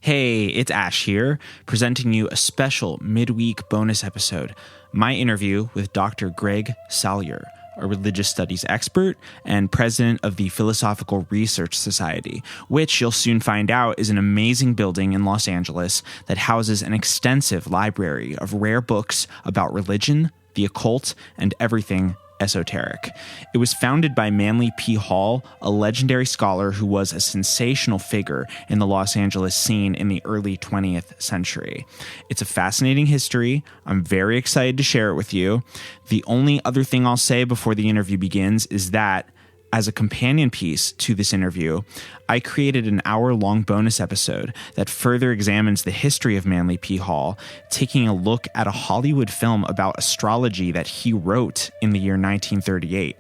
Hey, it's Ash here, presenting you a special midweek bonus episode, my interview with Dr. Greg Salyer, a religious studies expert and president of the Philosophical Research Society, which you'll soon find out is an amazing building in Los Angeles that houses an extensive library of rare books about religion, the occult, and everything esoteric. It was founded by Manly P. Hall, a legendary scholar who was a sensational figure in the Los Angeles scene in the early 20th century. It's a fascinating history. I'm very excited to share it with you. The only other thing I'll say before the interview begins is that, as a companion piece to this interview, I created an hour-long bonus episode that further examines the history of Manly P. Hall, taking a look at a Hollywood film about astrology that he wrote in the year 1938.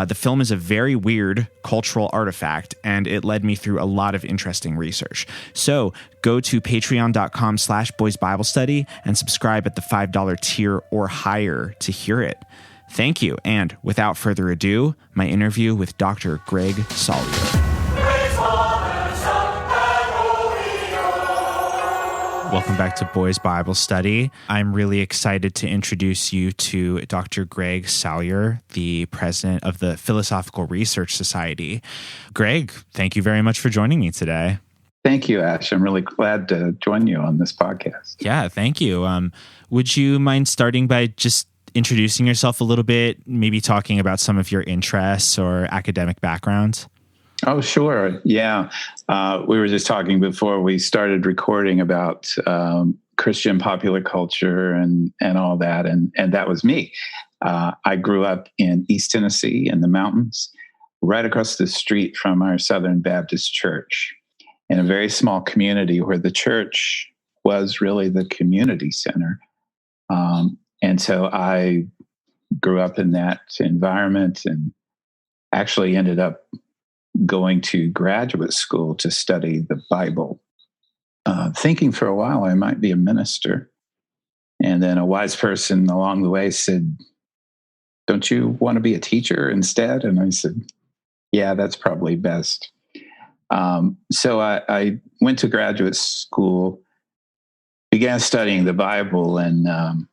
The film is a very weird cultural artifact, and it led me through a lot of interesting research. So go to patreon.com/boysbiblestudy and subscribe at the $5 tier or higher to hear it. Thank you, and without further ado, my interview with Dr. Greg Salyer. Welcome back to Boys Bible Study. I'm really excited to introduce you to Dr. Greg Salyer, the president of the Philosophical Research Society. Greg, thank you very much for joining me today. Thank you, Ash. I'm really glad to join you on this podcast. Yeah, thank you. Would you mind starting by just introducing yourself a little bit, maybe talking about some of your interests or academic backgrounds? Oh, sure. Yeah. We were just talking before we started recording about Christian popular culture and all that. And that was me. I grew up in East Tennessee in the mountains, right across the street from our Southern Baptist Church, in a very small community where the church was really the community center. And so I grew up in that environment and actually ended up going to graduate school to study the Bible, thinking for a while I might be a minister. And then a wise person along the way said, "Don't you want to be a teacher instead?" And I said, "Yeah, that's probably best." So I went to graduate school, began studying the Bible, and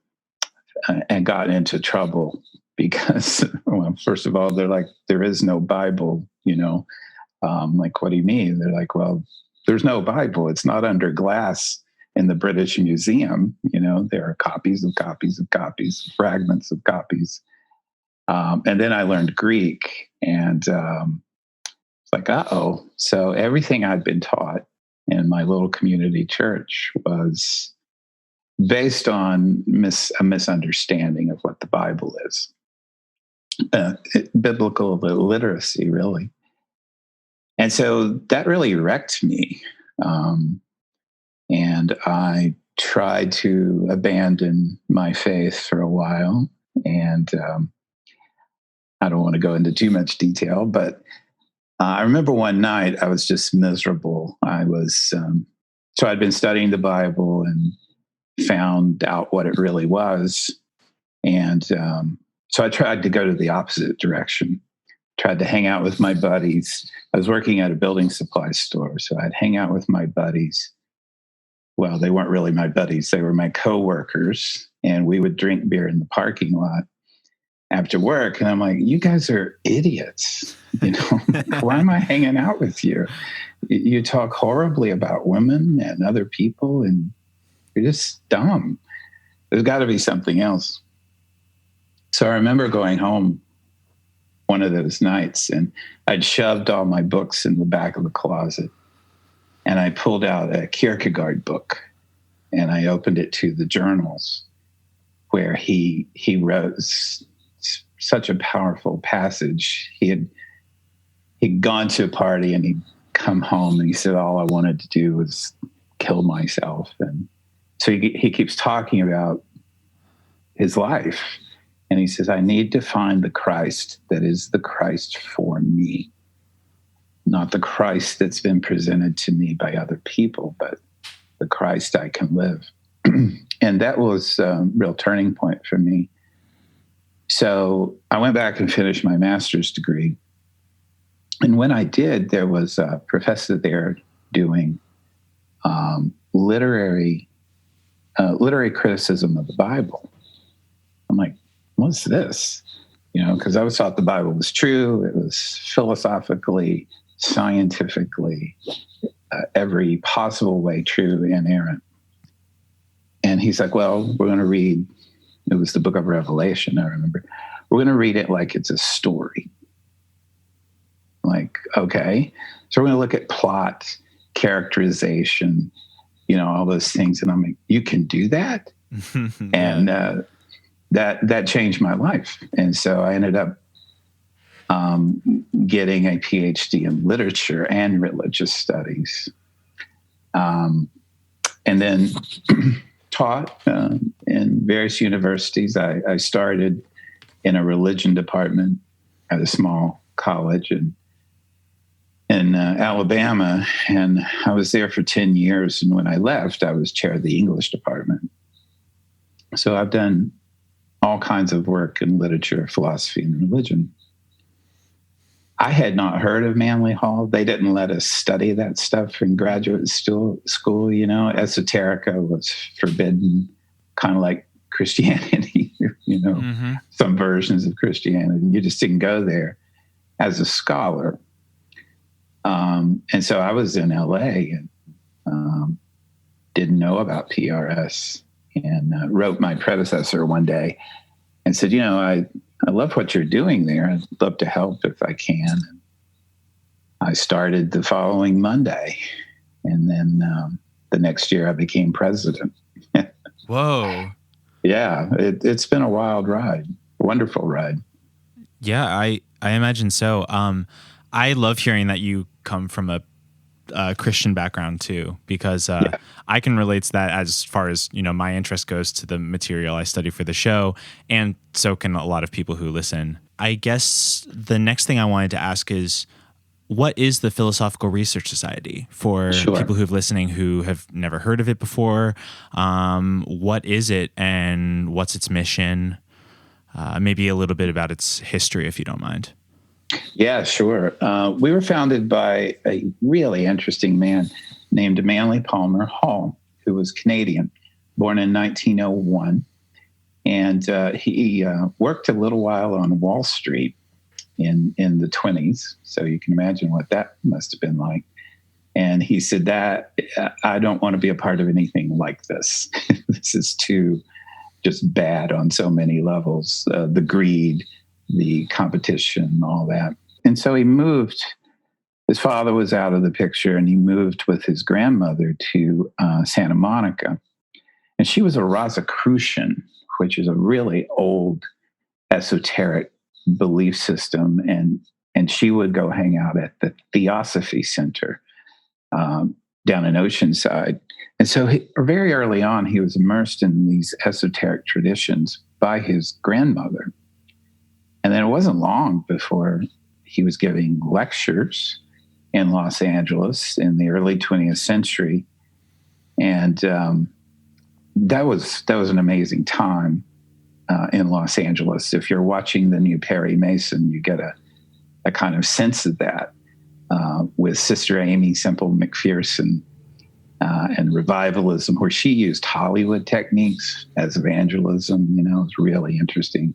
got into trouble because, well, first of all, they're like, "There is no Bible," like, "What do you mean?" They're like, "Well, there's no Bible. It's not under glass in the British Museum. There are copies of copies of copies, fragments of copies." And then I learned Greek, and it's like, uh-oh. So everything I'd been taught in my little community church was based on a misunderstanding of what the Bible is. Biblical literacy, really. And so that really wrecked me. And I tried to abandon my faith for a while. And I don't want to go into too much detail, but I remember one night I was just miserable. So I'd been studying the Bible and found out what it really was. And so I tried to go to the opposite direction, tried to hang out with my buddies. I was working at a building supply store, so I'd hang out with my buddies. Well, they weren't really my buddies. They were my coworkers, and we would drink beer in the parking lot after work. And I'm like, "You guys are idiots. Why am I hanging out with you? You talk horribly about women and other people, and you're just dumb. There's got to be something else." So I remember going home one of those nights, and I'd shoved all my books in the back of the closet, and I pulled out a Kierkegaard book, and I opened it to the journals where he wrote such a powerful passage. He'd gone to a party, and he'd come home, and he said, "All I wanted to do was kill myself." And so he keeps talking about his life. And he says, "I need to find the Christ that is the Christ for me, not the Christ that's been presented to me by other people, but the Christ I can live." And that was a real turning point for me. So I went back and finished my master's degree. And when I did, there was a professor there doing literary criticism of the Bible. I'm like, what's this? Because I always thought the Bible was true. It was philosophically, scientifically, every possible way true, inerrant. And he's like, well, we're going to read, it was the book of Revelation, I remember. We're going to read it like it's a story. Like, okay. So we're going to look at plot, characterization, all those things. And I'm like, you can do that? Yeah. And that changed my life. And so I ended up getting a PhD in literature and religious studies. And then taught in various universities. I started in a religion department at a small college in Alabama, and I was there for 10 years. And when I left, I was chair of the English department. So I've done all kinds of work in literature, philosophy, and religion. I had not heard of Manly Hall. They didn't let us study that stuff in graduate school. Esoterica was forbidden, kind of like Christianity, mm-hmm. Some versions of Christianity. You just didn't go there as a scholar. And so I was in LA and didn't know about PRS, and wrote my predecessor one day and said, I love what you're doing there. I'd love to help if I can. And I started the following Monday. And then the next year I became president. Whoa. Yeah, it's been a wild ride, wonderful ride. Yeah, I imagine so. I love hearing that you come from a Christian background too, because I can relate to that as far as, my interest goes to the material I study for the show, and so can a lot of people who listen. I guess the next thing I wanted to ask is, what is the Philosophical Research Society for people who've listening who have never heard of it before? What is it and what's its mission? Maybe a little bit about its history, if you don't mind. Yeah, sure. We were founded by a really interesting man named Manly Palmer Hall, who was Canadian, born in 1901. And he worked a little while on Wall Street in the 20s. So you can imagine what that must have been like. And he said that I don't want to be a part of anything like this. This is too just bad on so many levels. The greed, the competition, all that. And so he moved. His father was out of the picture, and he moved with his grandmother to Santa Monica. And she was a Rosicrucian, which is a really old esoteric belief system. And she would go hang out at the Theosophy Center down in Oceanside. And so very early on, he was immersed in these esoteric traditions by his grandmother. And then it wasn't long before he was giving lectures in Los Angeles in the early 20th century. And that was an amazing time in Los Angeles. If you're watching the new Perry Mason, you get a kind of sense of that with Sister Amy Semple McPherson and revivalism, where she used Hollywood techniques as evangelism. It was really interesting.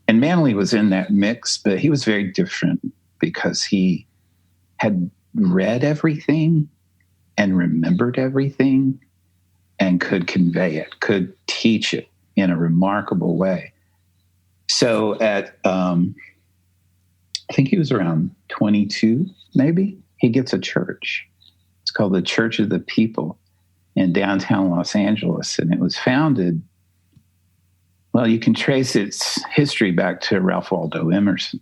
And Manly was in that mix, but he was very different because he had read everything and remembered everything and could convey it, could teach it in a remarkable way. So at, I think he was around 22, maybe, he gets a church. It's called the Church of the People in downtown Los Angeles. And it was founded, well, you can trace its history back to Ralph Waldo Emerson.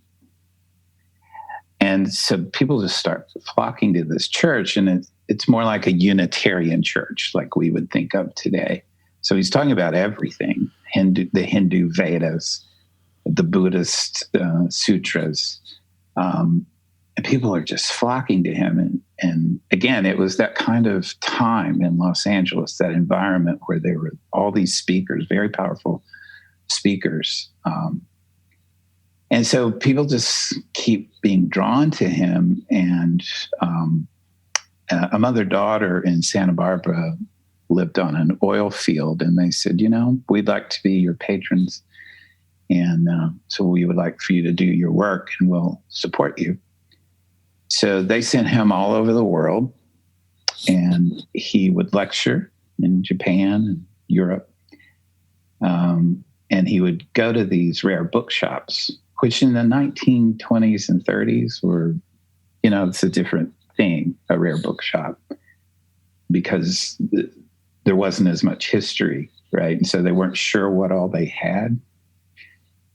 And so people just start flocking to this church, and it's more like a Unitarian church like we would think of today. So he's talking about everything, the Hindu Vedas, the Buddhist sutras. And people are just flocking to him. And again, it was that kind of time in Los Angeles, that environment where there were all these speakers, very powerful speakers. And so people just keep being drawn to him. And a mother-daughter in Santa Barbara lived on an oil field, and they said, we'd like to be your patrons. And so we would like for you to do your work and we'll support you. So they sent him all over the world, and he would lecture in Japan and Europe. And he would go to these rare bookshops, which in the 1920s and 30s were, it's a different thing, a rare bookshop, because there wasn't as much history, right? And so they weren't sure what all they had.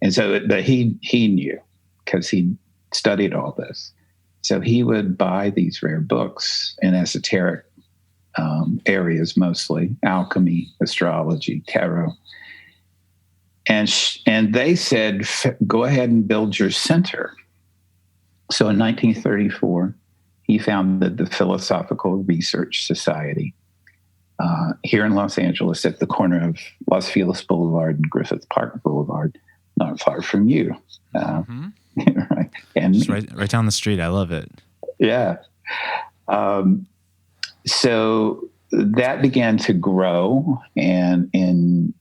And so, but he knew, because he studied all this. So he would buy these rare books in esoteric areas, mostly alchemy, astrology, tarot. And they said, go ahead and build your center. So in 1934, he founded the Philosophical Research Society here in Los Angeles at the corner of Los Feliz Boulevard and Griffith Park Boulevard, not far from you. Right? And just right down the street. I love it. Yeah. So that began to grow, and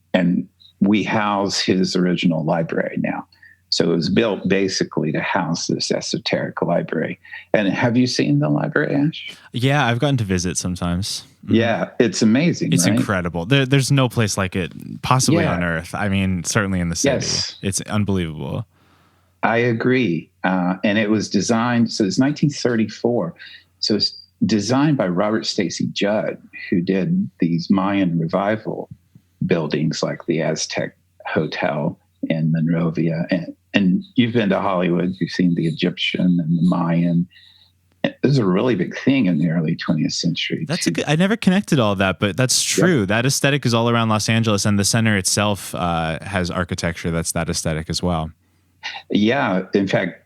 we house his original library now. So it was built basically to house this esoteric library. And have you seen the library, Ash? Yeah, I've gotten to visit sometimes. Yeah, it's amazing. It's right? incredible. There's no place like it possibly on earth. I mean, certainly in the city. Yes. It's unbelievable. I agree. And it was designed, so it's 1934. So it's designed by Robert Stacy Judd, who did these Mayan revival buildings like the Aztec Hotel in Monrovia. And you've been to Hollywood, you've seen the Egyptian and the Mayan. It was a really big thing in the early 20th century. I never connected all that, but that's true. Yep. That aesthetic is all around Los Angeles, and the center itself has architecture that's that aesthetic as well. Yeah. In fact,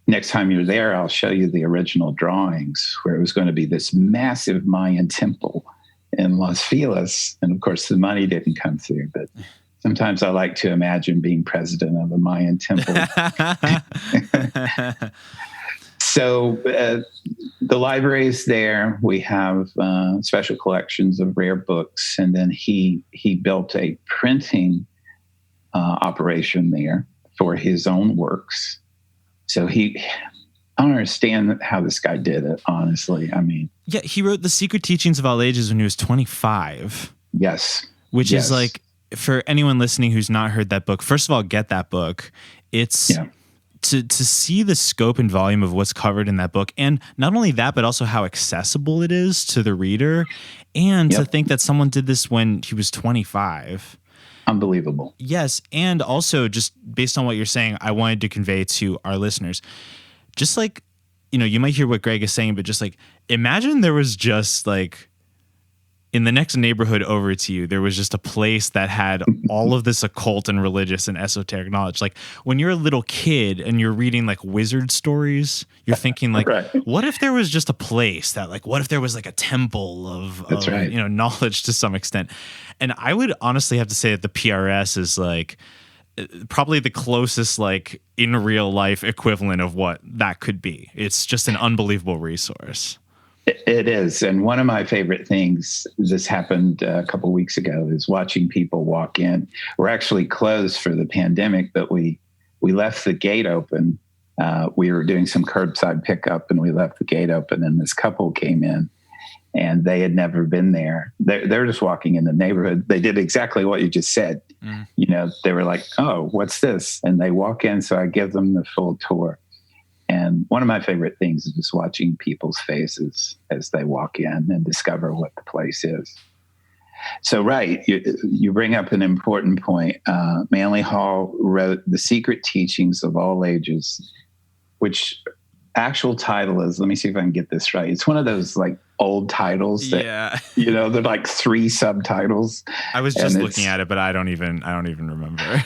next time you're there, I'll show you the original drawings where it was going to be this massive Mayan temple in Los Feliz. And of course, the money didn't come through, but sometimes I like to imagine being president of a Mayan temple. So the library is there. We have special collections of rare books. And then he built a printing operation there for his own works. So I don't understand how this guy did it, honestly. I mean, yeah, he wrote The Secret Teachings of All Ages when he was 25. Yes. Which is like, for anyone listening who's not heard that book, first of all, get that book. It's to see the scope and volume of what's covered in that book. And not only that, but also how accessible it is to the reader. And to think that someone did this when he was 25. Unbelievable. Yes. And also, just based on what you're saying, I wanted to convey to our listeners, just like, you might hear what Greg is saying, but just like, imagine there was just like, in the next neighborhood over to you, there was just a place that had all of this occult and religious and esoteric knowledge. Like when you're a little kid and you're reading like wizard stories, you're thinking like, what if there was just a place that like, what if there was like a temple of knowledge to some extent? And I would honestly have to say that the PRS is like probably the closest like in real life equivalent of what that could be. It's just an unbelievable resource. It is. And one of my favorite things, this happened a couple of weeks ago, is watching people walk in. We're actually closed for the pandemic, but we left the gate open. We were doing some curbside pickup and we left the gate open, and this couple came in and they had never been there. They're just walking in the neighborhood. They did exactly what you just said. They were like, oh, what's this? And they walk in. So I give them the full tour. And one of my favorite things is just watching people's faces as they walk in and discover what the place is. So, you bring up an important point. Manly Hall wrote The Secret Teachings of All Ages, which actual title is, let me see if I can get this right. It's one of those like old titles that, they're like 3 subtitles. I was just looking at it, but I don't even remember.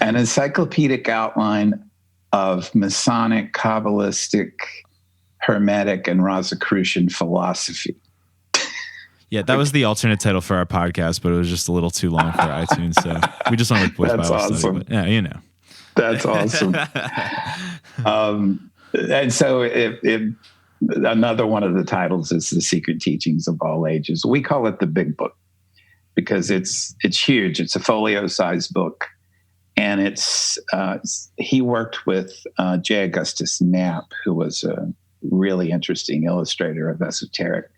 An encyclopedic outline of Masonic, Kabbalistic, Hermetic, and Rosicrucian philosophy. Yeah, that was the alternate title for our podcast, but it was just a little too long for iTunes, so we just went with Boys That's Bible awesome. Study. But, That's awesome. And so Another one of the titles is The Secret Teachings of All Ages. We call it the Big Book because it's huge. It's a folio-sized book. And he worked with J. Augustus Knapp, who was a really interesting illustrator of esoteric,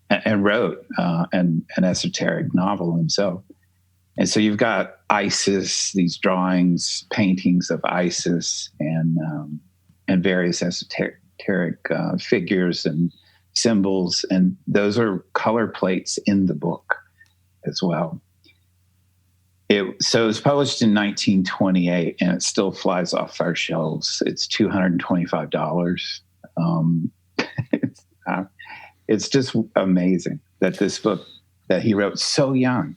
and wrote an esoteric novel himself. And so you've got Isis, these drawings, paintings of Isis, and various esoteric figures and symbols, and those are color plates in the book as well. So it was published in 1928, and it still flies off our shelves. It's $225. It's just amazing that this book that he wrote so young,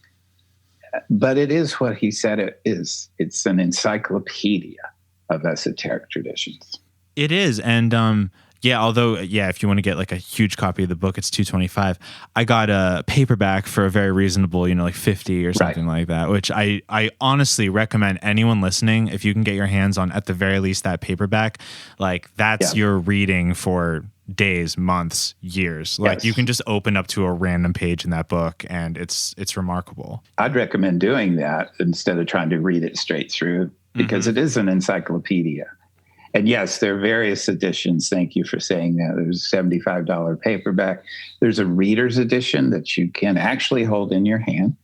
but it is what he said it is. It's an encyclopedia of esoteric traditions. It is. And if you want to get like a huge copy of the book, it's $225. I got a paperback for a very reasonable, like $50 or something like that, which I honestly recommend anyone listening, if you can get your hands on at the very least that paperback, like that's your reading for days, months, years. Like you can just open up to a random page in that book and it's remarkable. I'd recommend doing that instead of trying to read it straight through, because it is an encyclopedia. And yes, there are various editions. Thank you for saying that. There's a $75 paperback. There's a reader's edition that you can actually hold in your hand,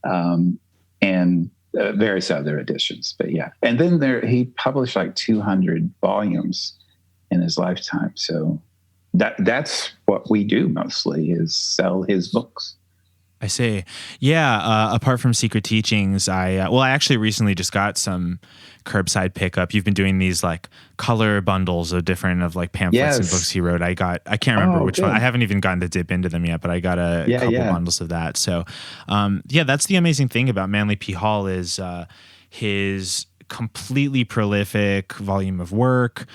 and various other editions. But yeah, and then he published like 200 volumes in his lifetime. So that's what we do mostly, is sell his books. I see. Yeah. Apart from Secret Teachings, I actually recently just got some curbside pickup. You've been doing these like color bundles of different like pamphlets and books he wrote. I can't remember which one. I haven't even gotten to dip into them yet, but I got a couple bundles of that. So, that's the amazing thing about Manly P. Hall is his completely prolific volume of work,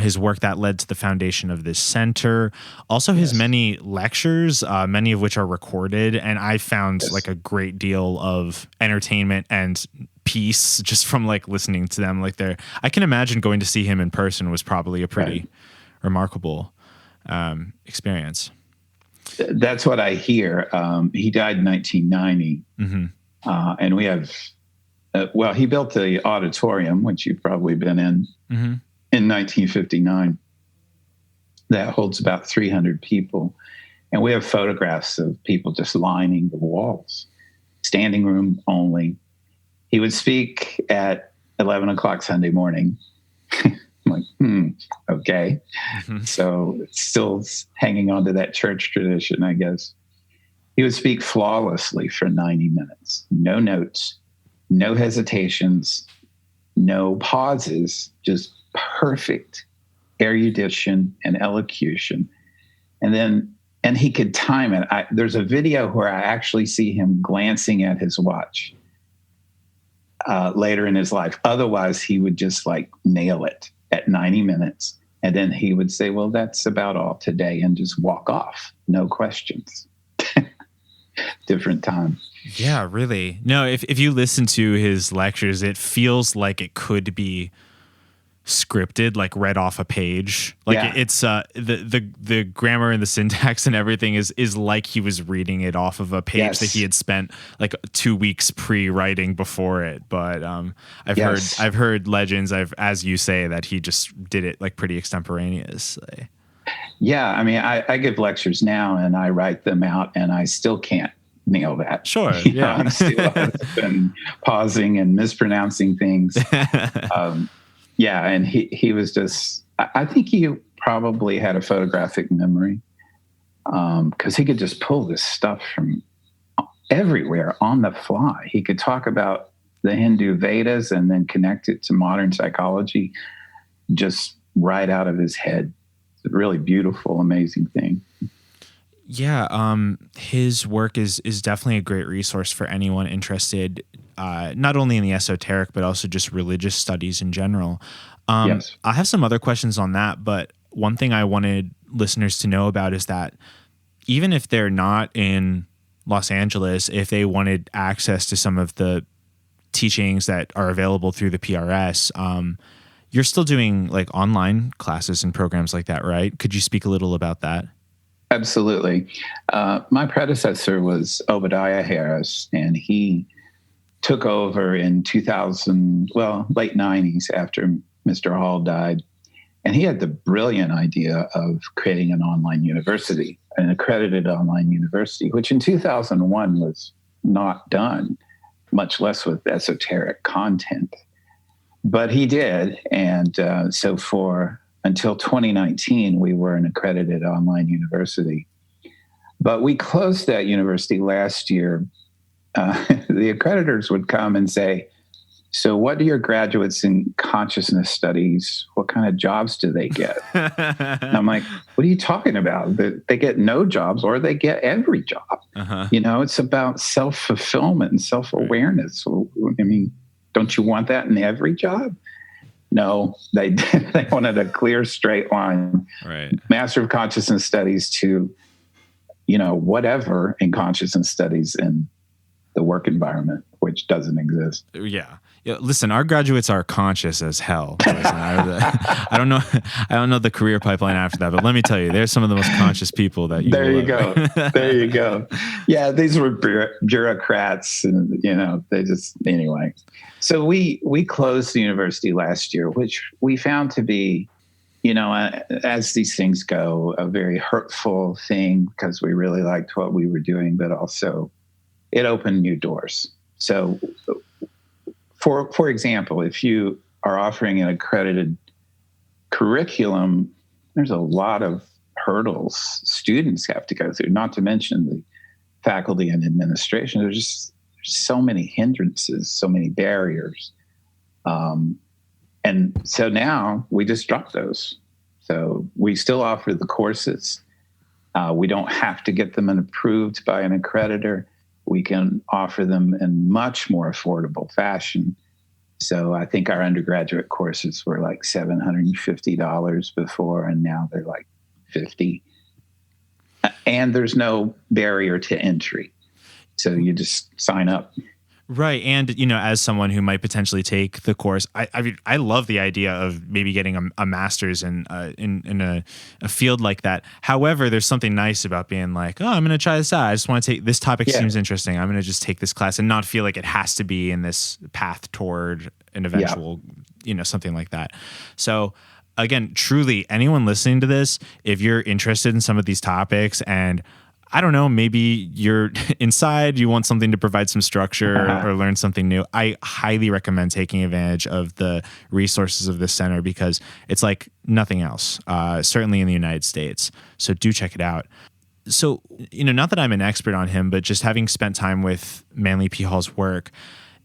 his work that led to the foundation of this center, also his many lectures, many of which are recorded, and I found like a great deal of entertainment and peace just from like listening to them. Like I can imagine going to see him in person was probably a pretty remarkable experience. That's what I hear. He died in 1990, and we have he built the auditorium, which you've probably been in 1959. That holds about 300 people. And we have photographs of people just lining the walls, standing room only. He would speak at 11 o'clock Sunday morning. I'm like, okay. So it's still hanging on to that church tradition, I guess. He would speak flawlessly for 90 minutes. No notes. No hesitations, no pauses, just perfect erudition and elocution. And he could time it. There's a video where I actually see him glancing at his watch later in his life. Otherwise, he would just like nail it at 90 minutes. And then he would say, well, that's about all today, and just walk off. No questions. Different time. Yeah, really. No, if you listen to his lectures, it feels like it could be scripted, like read off a page. Like it's the grammar and the syntax and everything is like he was reading it off of a page that he had spent like 2 weeks pre-writing before it. But I've heard legends, as you say, that he just did it like pretty extemporaneously. Yeah, I mean, I give lectures now and I write them out and I still can't nail that. Sure, yeah. I'm still been pausing and mispronouncing things. And he was just, I think he probably had a photographic memory, because he could just pull this stuff from everywhere on the fly. He could talk about the Hindu Vedas and then connect it to modern psychology just right out of his head. Really beautiful, amazing thing. Yeah, his work is definitely a great resource for anyone interested, not only in the esoteric, but also just religious studies in general. I have some other questions on that, but one thing I wanted listeners to know about is that even if they're not in Los Angeles, if they wanted access to some of the teachings that are available through the PRS, you're still doing like online classes and programs like that, right? Could you speak a little about that? Absolutely. My predecessor was Obadiah Harris, and he took over in 2000, well, late 90s after Mr. Hall died. And he had the brilliant idea of creating an online university, an accredited online university, which in 2001 was not done, much less with esoteric content. But he did. And so until 2019, we were an accredited online university. But we closed that university last year. The accreditors would come and say, so what do your graduates in consciousness studies, what kind of jobs do they get? And I'm like, what are you talking about? They get no jobs, or they get every job. Uh-huh. It's about self-fulfillment and self-awareness. So, I mean, don't you want that in every job? No, they wanted a clear, straight line. Right. Master of Consciousness Studies to, whatever in consciousness studies in the work environment, which doesn't exist. Yeah. Listen, our graduates are conscious as hell. I don't know the career pipeline after that, but let me tell you, there's some of the most conscious people that you. There you go. There you go. Yeah, these were bureaucrats, and they just anyway. So we closed the university last year, which we found to be, as these things go, a very hurtful thing, because we really liked what we were doing, but also it opened new doors. So, for example, if you are offering an accredited curriculum, there's a lot of hurdles students have to go through, not to mention the faculty and administration. There's just so many hindrances, so many barriers. And so now we just drop those. So we still offer the courses. We don't have to get them approved by an accreditor. We can offer them in much more affordable fashion. So I think our undergraduate courses were like $750 before, and now they're like $50. And there's no barrier to entry. So you just sign up. Right. And, as someone who might potentially take the course, I love the idea of maybe getting a master's in a field like that. However, there's something nice about being like, oh, I'm going to try this out. I just want to take this topic. Seems interesting. I'm going to just take this class and not feel like it has to be in this path toward an eventual, something like that. So again, truly anyone listening to this, if you're interested in some of these topics and I don't know, maybe you're inside, you want something to provide some structure or learn something new, I highly recommend taking advantage of the resources of this center, because it's like nothing else, certainly in the United States. So do check it out. So, not that I'm an expert on him, but just having spent time with Manly P. Hall's work,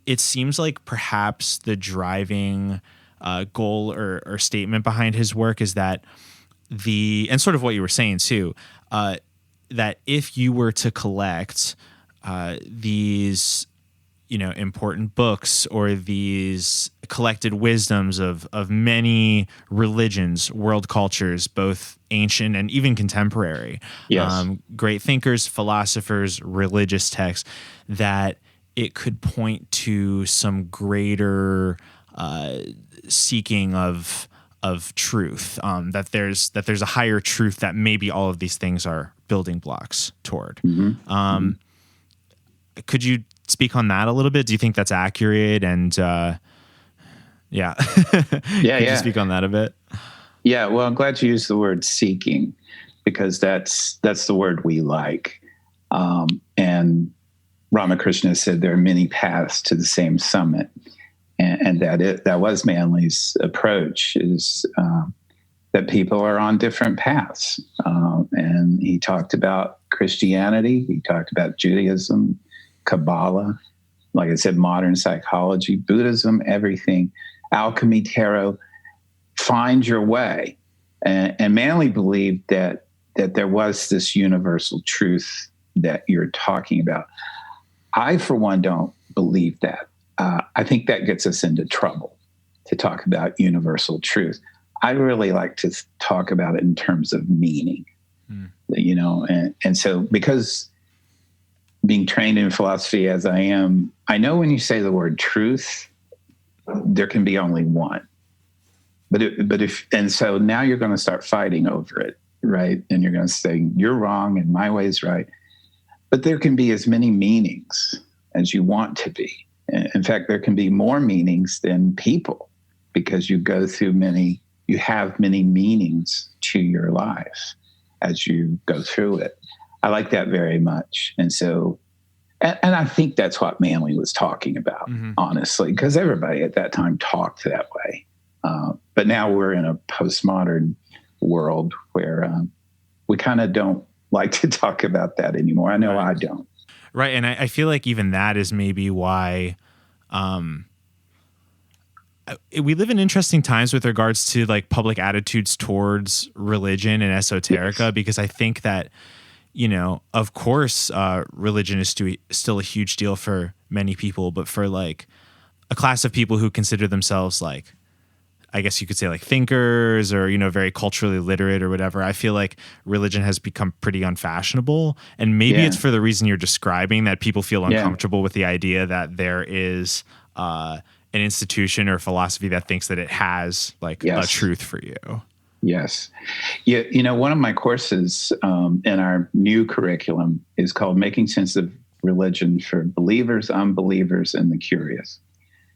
it seems like perhaps the driving goal or statement behind his work is that and sort of what you were saying too, that if you were to collect these, important books or these collected wisdoms of many religions, world cultures, both ancient and even contemporary, great thinkers, philosophers, religious texts, that it could point to some greater seeking of truth, that there's a higher truth that maybe all of these things are building blocks toward. Mm-hmm. Could you speak on that a little bit? Do you think that's accurate? And Could you speak on that a bit? Yeah, well, I'm glad you used the word seeking, because that's the word we like. And Ramakrishna said there are many paths to the same summit. And that was Manly's approach, is that people are on different paths. And he talked about Christianity, he talked about Judaism, Kabbalah, like I said, modern psychology, Buddhism, everything, alchemy, tarot. Find your way. And Manly believed that there was this universal truth that you're talking about. I, for one, don't believe that. I think that gets us into trouble to talk about universal truth. I really like to talk about it in terms of meaning, and so because being trained in philosophy as I am, I know when you say the word truth, there can be only one. And so now you're going to start fighting over it, right? And you're going to say, you're wrong and my way's right. But there can be as many meanings as you want to be. In fact, there can be more meanings than people, because you have many meanings to your life as you go through it. I like that very much. And so, and I think that's what Manly was talking about, honestly, because everybody at that time talked that way. But now we're in a postmodern world where we kind of don't like to talk about that anymore. I know I don't. Right. And I feel like even that is maybe why we live in interesting times with regards to like public attitudes towards religion and esoterica, because I think that, of course, religion is still a huge deal for many people, but for like a class of people who consider themselves like, I guess you could say like thinkers or, very culturally literate or whatever, I feel like religion has become pretty unfashionable. And maybe it's for the reason you're describing, that people feel uncomfortable with the idea that there is an institution or philosophy that thinks that it has like a truth for you. Yes. Yeah. One of my courses in our new curriculum is called Making Sense of Religion for Believers, Unbelievers, and the Curious.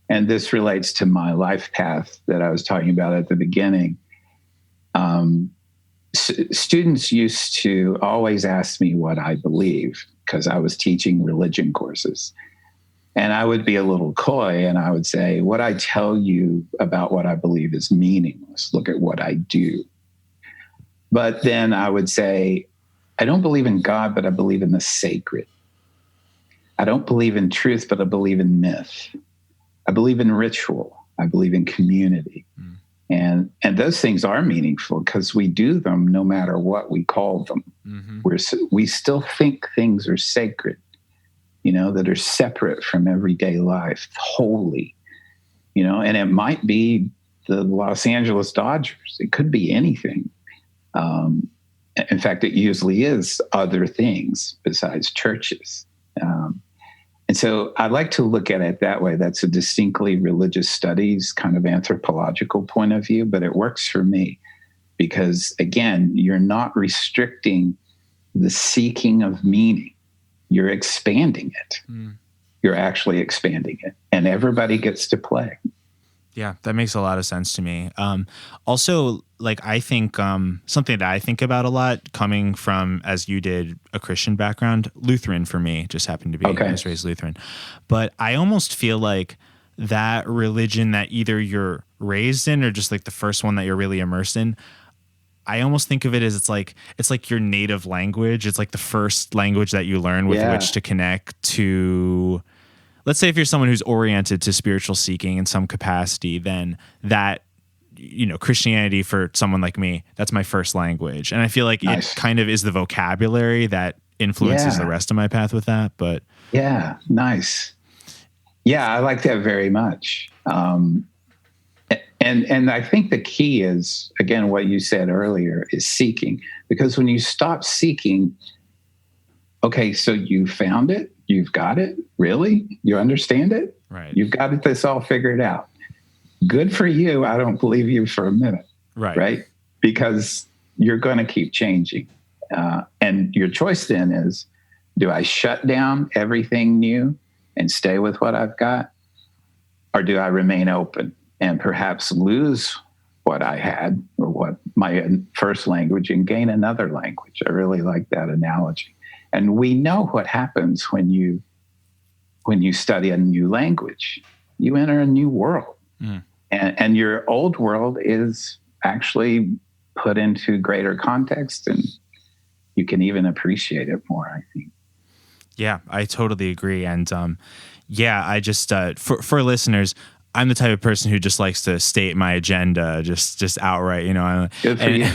And this relates to my life path that I was talking about at the beginning. Students used to always ask me what I believe, because I was teaching religion courses. And I would be a little coy and I would say, what I tell you about what I believe is meaningless. Look at what I do. But then I would say, I don't believe in God, but I believe in the sacred. I don't believe in truth, but I believe in myth. I believe in ritual. I believe in community. And those things are meaningful because we do them no matter what we call them. We still think things are sacred, that are separate from everyday life, holy, and it might be the Los Angeles Dodgers. It could be anything. In fact, it usually is other things besides churches. And so I like to look at it that way. That's a distinctly religious studies kind of anthropological point of view, but it works for me because, again, you're not restricting the seeking of meaning. You're expanding it. You're actually expanding it, and everybody gets to play. Yeah, that makes a lot of sense to me. Also, like I think something that I think about a lot, coming from, as you did, a Christian background, Lutheran for me, just happened to be, I was raised Lutheran. But I almost feel like that religion that either you're raised in or just like the first one that you're really immersed in, I almost think of it as it's like your native language. It's like the first language that you learn with which to connect to. Let's say if you're someone who's oriented to spiritual seeking in some capacity, then that, Christianity for someone like me, that's my first language. And I feel like it kind of is the vocabulary that influences the rest of my path with that. But yeah, nice. Yeah, I like that very much. And I think the key is, again, what you said earlier, is seeking. Because when you stop seeking, okay, so you found it, you've got it, really? You understand it? Right. You've got this all figured out. Good for you. I don't believe you for a minute. Right? Because you're going to keep changing. And your choice then is, do I shut down everything new and stay with what I've got? Or do I remain open and perhaps lose what I had or what my first language and gain another language? I really like that analogy. And we know what happens when you study a new language. You enter a new world. And your old world is actually put into greater context, and you can even appreciate it more, I think. Yeah, I totally agree. And I just, for listeners, I'm the type of person who just likes to state my agenda just outright, Good for you.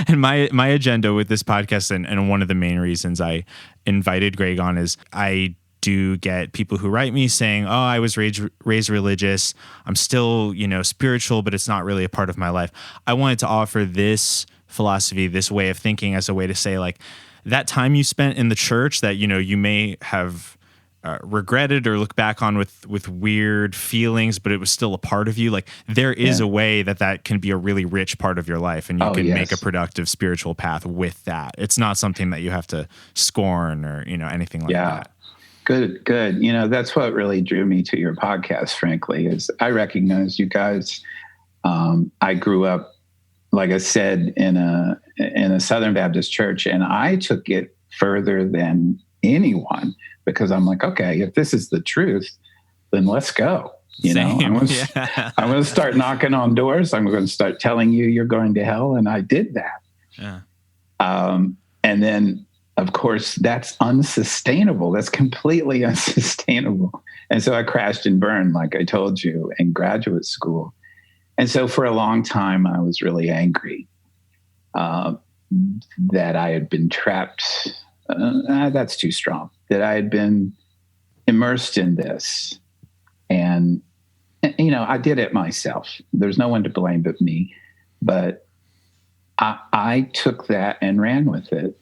And my agenda with this podcast, and one of the main reasons I invited Greg on, is I do get people who write me saying, oh, I was raised religious. I'm still, spiritual, but it's not really a part of my life. I wanted to offer this philosophy, this way of thinking, as a way to say, like, that time you spent in the church that, you may have regretted or look back on with weird feelings, but it was still a part of you. Like there is a way that can be a really rich part of your life, and you can make a productive spiritual path with that. It's not something that you have to scorn or, anything like that. Good. That's what really drew me to your podcast, frankly, is I recognize you guys. I grew up, like I said, in a Southern Baptist church, and I took it further than anyone, because I'm like, okay, if this is the truth, then let's go. I'm going to start knocking on doors. I'm going to start telling you you're going to hell. And I did that. Yeah. And then, of course, that's unsustainable. That's completely unsustainable. And so I crashed and burned, like I told you, in graduate school. And so for a long time, I was really angry that I had been trapped. That's too strong. That I had been immersed in this. And, I did it myself. There's no one to blame but me. But I took that and ran with it.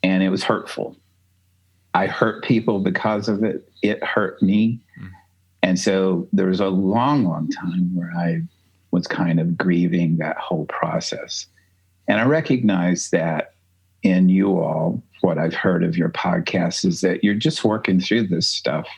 And it was hurtful. I hurt people because of it. It hurt me. And so there was a long, long time where I was kind of grieving that whole process. And I recognize that in you all, what I've heard of your podcast is that you're just working through this stuff,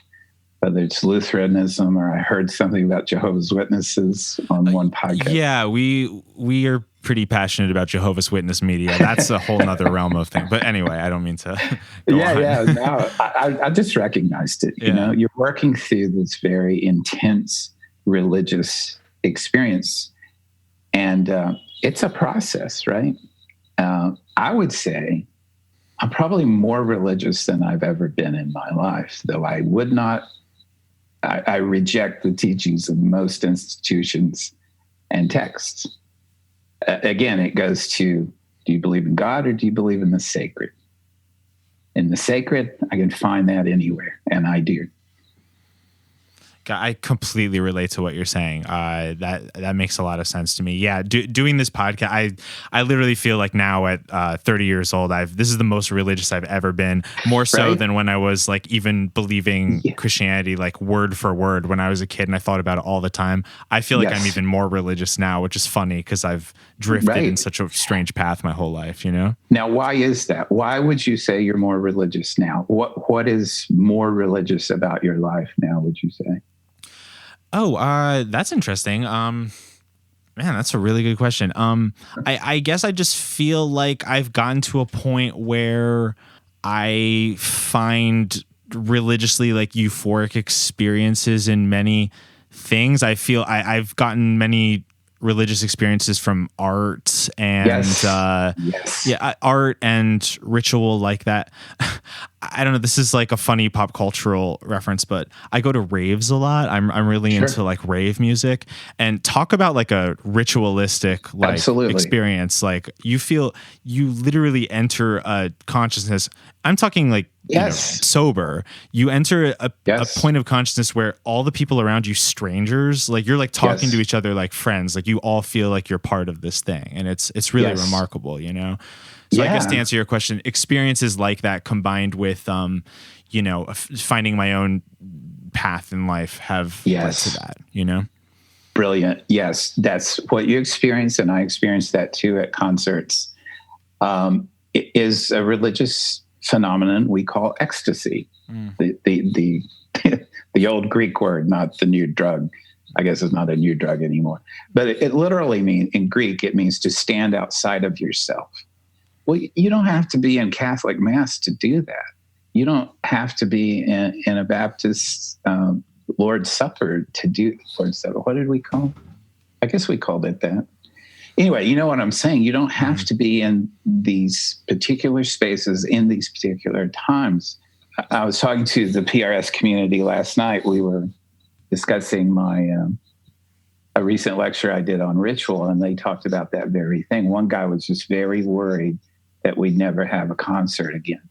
whether it's Lutheranism, or I heard something about Jehovah's Witnesses on one podcast. Yeah, we are pretty passionate about Jehovah's Witness media. That's a whole nother realm of thing. But anyway, I don't mean to go on. No, I just recognized it. You're working through this very intense religious experience, and it's a process, right? I would say I'm probably more religious than I've ever been in my life, though I would not. I reject the teachings of most institutions and texts. Again, it goes to, do you believe in God or do you believe in the sacred? In the sacred, I can find that anywhere, and I do. I completely relate to what you're saying. That makes a lot of sense to me. Yeah, doing this podcast, I literally feel like now at 30 years old, this is the most religious I've ever been. More so than when I was like even believing Christianity like word for word when I was a kid, and I thought about it all the time. I feel like I'm even more religious now, which is funny because I've drifted in such a strange path my whole life. Now, why is that? Why would you say you're more religious now? What is more religious about your life now, would you say? Oh, that's interesting. Man, that's a really good question. I guess I just feel like I've gotten to a point where I find religiously like euphoric experiences in many things. I feel I've gotten many religious experiences from art and art and ritual like that. I don't know. This is like a funny pop cultural reference, but I go to raves a lot. I'm really into like rave music, and talk about like a ritualistic like experience. Like you literally enter a consciousness. I'm talking like sober. You enter a point of consciousness where all the people around you, strangers, like you're like talking to each other like friends. Like you all feel like you're part of this thing, and it's really remarkable, So I guess to answer your question, experiences like that combined with, finding my own path in life have led to that, Brilliant. Yes, that's what you experience, and I experienced that too at concerts. It is a religious phenomenon we call ecstasy, the old Greek word, not the new drug. I guess it's not a new drug anymore. But it literally means, in Greek, it means to stand outside of yourself. Well, you don't have to be in Catholic Mass to do that. You don't have to be in a Baptist Lord's Supper to do Lord's Supper. What did we call it? I guess we called it that. Anyway, you know what I'm saying? You don't have to be in these particular spaces in these particular times. I was talking to the PRS community last night. We were discussing a recent lecture I did on ritual, and they talked about that very thing. One guy was just very worried that we'd never have a concert again,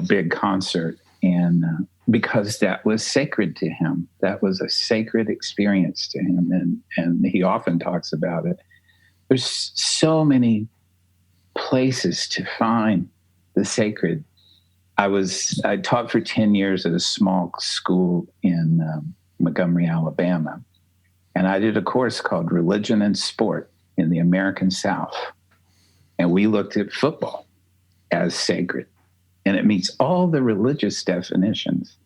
big concert. And because that was sacred to him, that was a sacred experience to him. And he often talks about it. There's so many places to find the sacred I taught for 10 years at a small school in Montgomery, Alabama. And I did a course called Religion and Sport in the American South. And we looked at football as sacred. And it meets all the religious definitions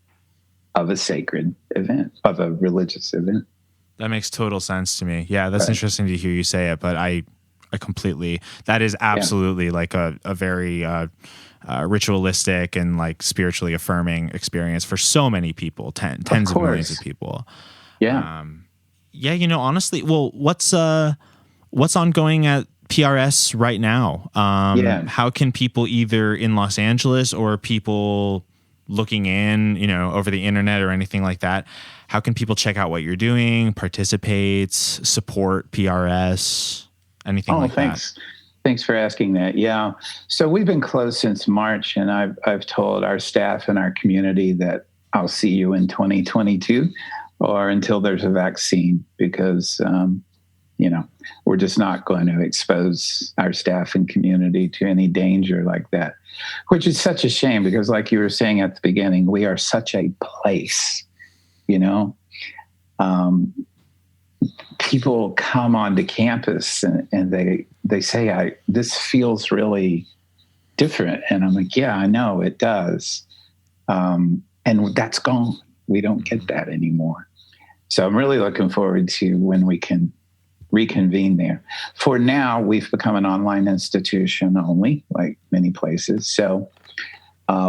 of a sacred event, of a religious event. That makes total sense to me. Yeah, that's interesting to hear you say it, but I completely, that is absolutely like a very ritualistic and like spiritually affirming experience for so many people, tens of millions of people. Yeah. Yeah, honestly, well, what's ongoing at PRS right now? How can people either in Los Angeles or people looking in, over the internet or anything like that, how can people check out what you're doing, participate, support PRS, anything like that? Thanks for asking that. Yeah. So we've been closed since March, and I've told our staff and our community that I'll see you in 2022 or until there's a vaccine, because, we're just not going to expose our staff and community to any danger like that, which is such a shame because, like you were saying at the beginning, we are such a place, people come onto campus and they say, this feels really different. And I'm like, yeah, I know it does. And that's gone. We don't get that anymore. So I'm really looking forward to when we can reconvene there. For now, we've become an online institution only, like many places. So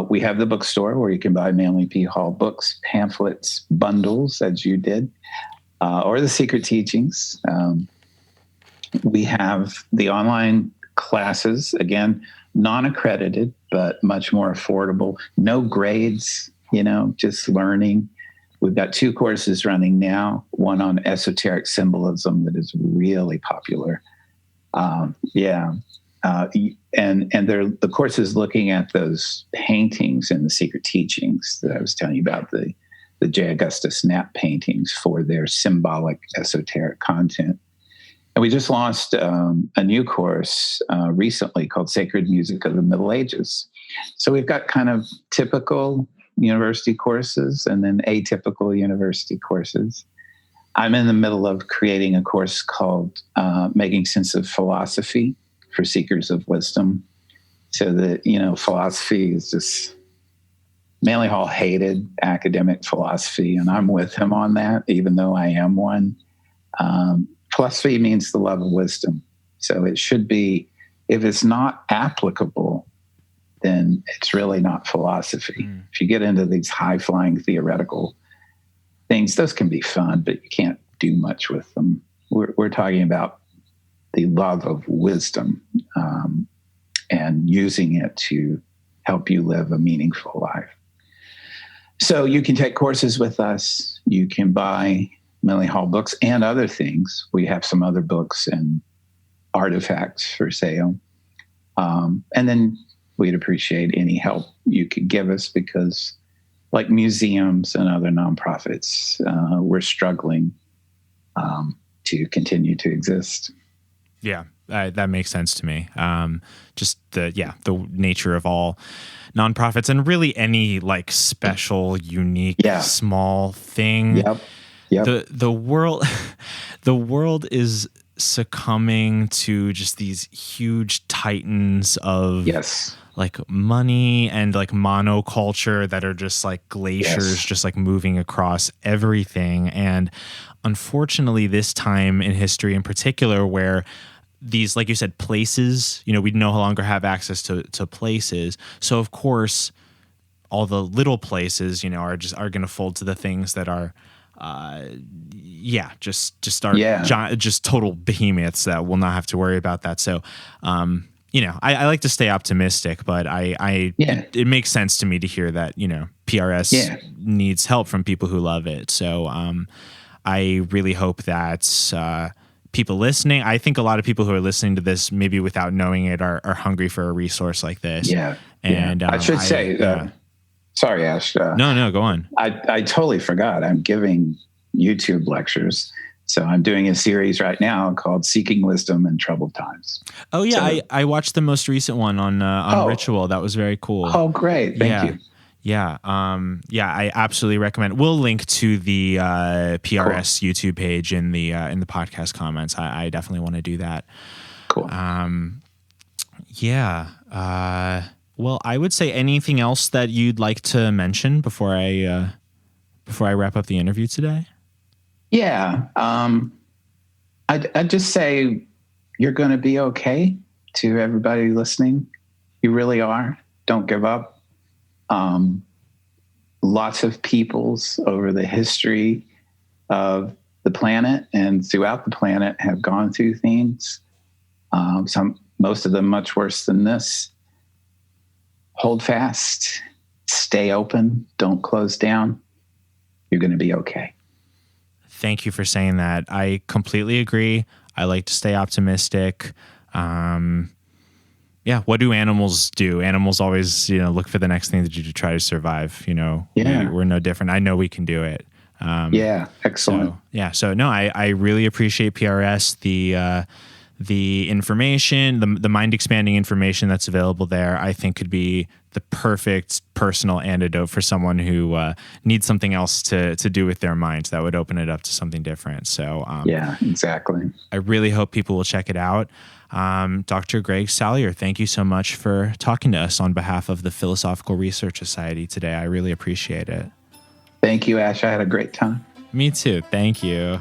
we have the bookstore where you can buy Manly P. Hall books, pamphlets, bundles, as you did, or the Secret Teachings. We have the online classes, again, non-accredited, but much more affordable. No grades, just learning. We've got 2 courses running now, one on esoteric symbolism that is really popular. And the course is looking at those paintings in the Secret Teachings that I was telling you about, the J. Augustus Knapp paintings for their symbolic esoteric content. And we just launched a new course recently called Sacred Music of the Middle Ages. So we've got kind of typical university courses and then atypical university courses. I'm in the middle of creating a course called Making Sense of Philosophy for Seekers of Wisdom. So that, philosophy is just, Manly Hall hated academic philosophy, and I'm with him on that, even though I am one. Philosophy means the love of wisdom. So it should be, if it's not applicable, then it's really not philosophy. If you get into these high-flying theoretical things, those can be fun, but you can't do much with them. We're talking about the love of wisdom and using it to help you live a meaningful life. So you can take courses with us. You can buy Manly Hall books and other things. We have some other books and artifacts for sale. And then we'd appreciate any help you could give us because, like museums and other nonprofits, we're struggling to continue to exist. Yeah, that makes sense to me. Just the nature of all nonprofits and really any like special, unique, small thing. Yep. The world is succumbing to just these huge titans of like money and like monoculture that are just like glaciers, just like moving across everything. And unfortunately, this time in history in particular, where these, like you said, places, we no longer have access to places. So of course, all the little places, are going to fold to the things that are, just total behemoths that will not have to worry about that. So, I like to stay optimistic, but it makes sense to me to hear that, PRS needs help from people who love it. So, I really hope that, people listening, I think a lot of people who are listening to this, maybe without knowing it, are hungry for a resource like this. And I should say, sorry, Ash. No, go on. I totally forgot. I'm giving YouTube lectures. So I'm doing a series right now called Seeking Wisdom in Troubled Times. Oh, yeah. So, I watched the most recent one on Ritual. That was very cool. Oh, great. Thank you. Yeah. I absolutely recommend. We'll link to the PRS YouTube page in the podcast comments. I definitely want to do that. Cool. Well, I would say anything else that you'd like to mention before I wrap up the interview today? Yeah. I'd just say you're going to be okay to everybody listening. You really are. Don't give up. Lots of peoples over the history of the planet and throughout the planet have gone through things. Most of them much worse than this. Hold fast, stay open, don't close down. You're going to be okay. Thank you for saying that. I completely agree. I like to stay optimistic. What do animals do? Animals always, look for the next thing to do to try to survive. We're no different. I know we can do it. Excellent. So I really appreciate PRS. The information, the mind expanding information that's available there, I think could be the perfect personal antidote for someone who needs something else to do with their minds that would open it up to something different. So exactly. I really hope people will check it out. Dr. Greg Salyer, thank you so much for talking to us on behalf of the Philosophical Research Society today. I really appreciate it. Thank you, Ash. I had a great time. Me too. Thank you.